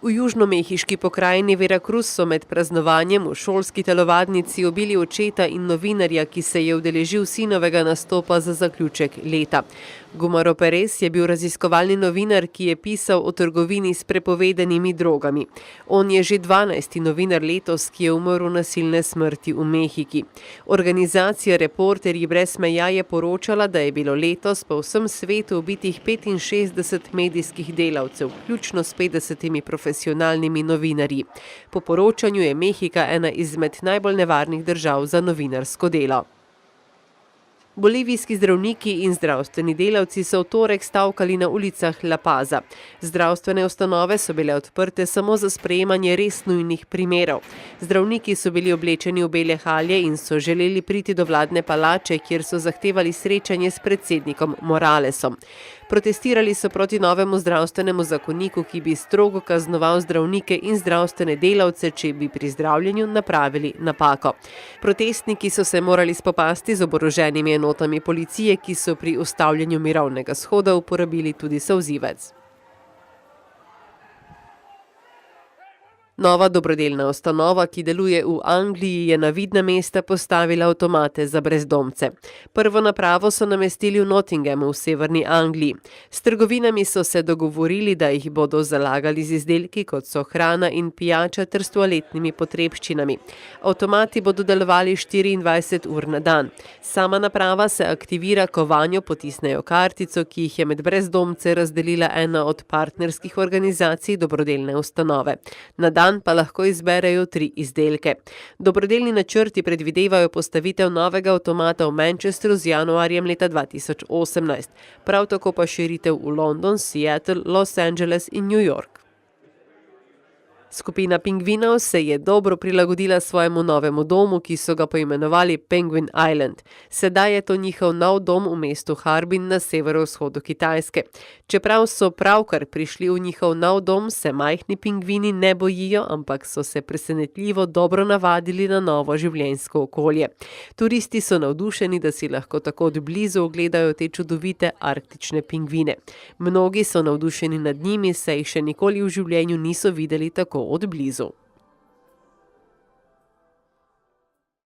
V južnomehiški pokrajini Veracruz so med praznovanjem v šolski telovadnici ubili očeta in novinarja, ki se je udeležil sinovega nastopa za zaključek leta. Gumaro Perez je bil raziskovalni novinar, ki je pisal o trgovini s prepovedanimi drogami. On je že 12. novinar letos, ki je umrl nasilne smrti v Mehiki. Organizacija Reporterji brez meja je poročala, da je bilo letos po vsem svetu ubitih 65 medijskih delavcev, vključno s 50 profesionalnimi novinarji. Po poročanju je Mehika ena izmed najbolj nevarnih držav za novinarsko delo. Bolivijski zdravniki in zdravstveni delavci so v torek stavkali na ulicah La Paza. Zdravstvene ustanove so bile odprte samo za sprejemanje res nujnih primerov. Zdravniki so bili oblečeni v bele halje in so želeli priti do vladne palače, kjer so zahtevali srečanje s predsednikom Moralesom. Protestirali so proti novemu zdravstvenemu zakoniku, ki bi strogo kaznoval zdravnike in zdravstvene delavce, če bi pri zdravljenju napravili napako. Protestniki so se morali spopasti z oboroženimi enotami policije, ki so pri ustavljanju mirovnega shoda uporabili tudi solzivec. Nova dobrodelna ustanova, ki deluje v Angliji, je na vidna mesta postavila avtomate za brezdomce. Prvo napravo so namestili v Nottinghamu v severni Angliji. S trgovinami so se dogovorili, da jih bodo zalagali z izdelki, kot so hrana in pijača ter s toaletnimi potrebščinami. Avtomati bodo delovali 24 ur na dan. Sama naprava se aktivira, ko vanjo potisnejo kartico, ki jih je med brezdomce razdelila ena od partnerskih organizacij dobrodelne ustanove. Na dan pa lahko izberejo 3 izdelke. Dobrodelni načrti predvidevajo postavitev novega avtomata v Manchesteru z januarjem leta 2018. Prav tako pa širitev v London, Seattle, Los Angeles in New York. Skupina pingvinov se je dobro prilagodila svojemu novemu domu, ki so ga poimenovali Penguin Island. Sedaj je to njihov nov dom v mestu Harbin na severovzhodu Kitajske. Čeprav so pravkar prišli v njihov nov dom, se majhni pingvini ne bojijo, ampak so se presenetljivo dobro navadili na novo življenjsko okolje. Turisti so navdušeni, da si lahko tako od blizu ogledajo te čudovite arktične pingvine. Mnogi so navdušeni nad njimi, saj jih še nikoli v življenju niso videli tako od blizu.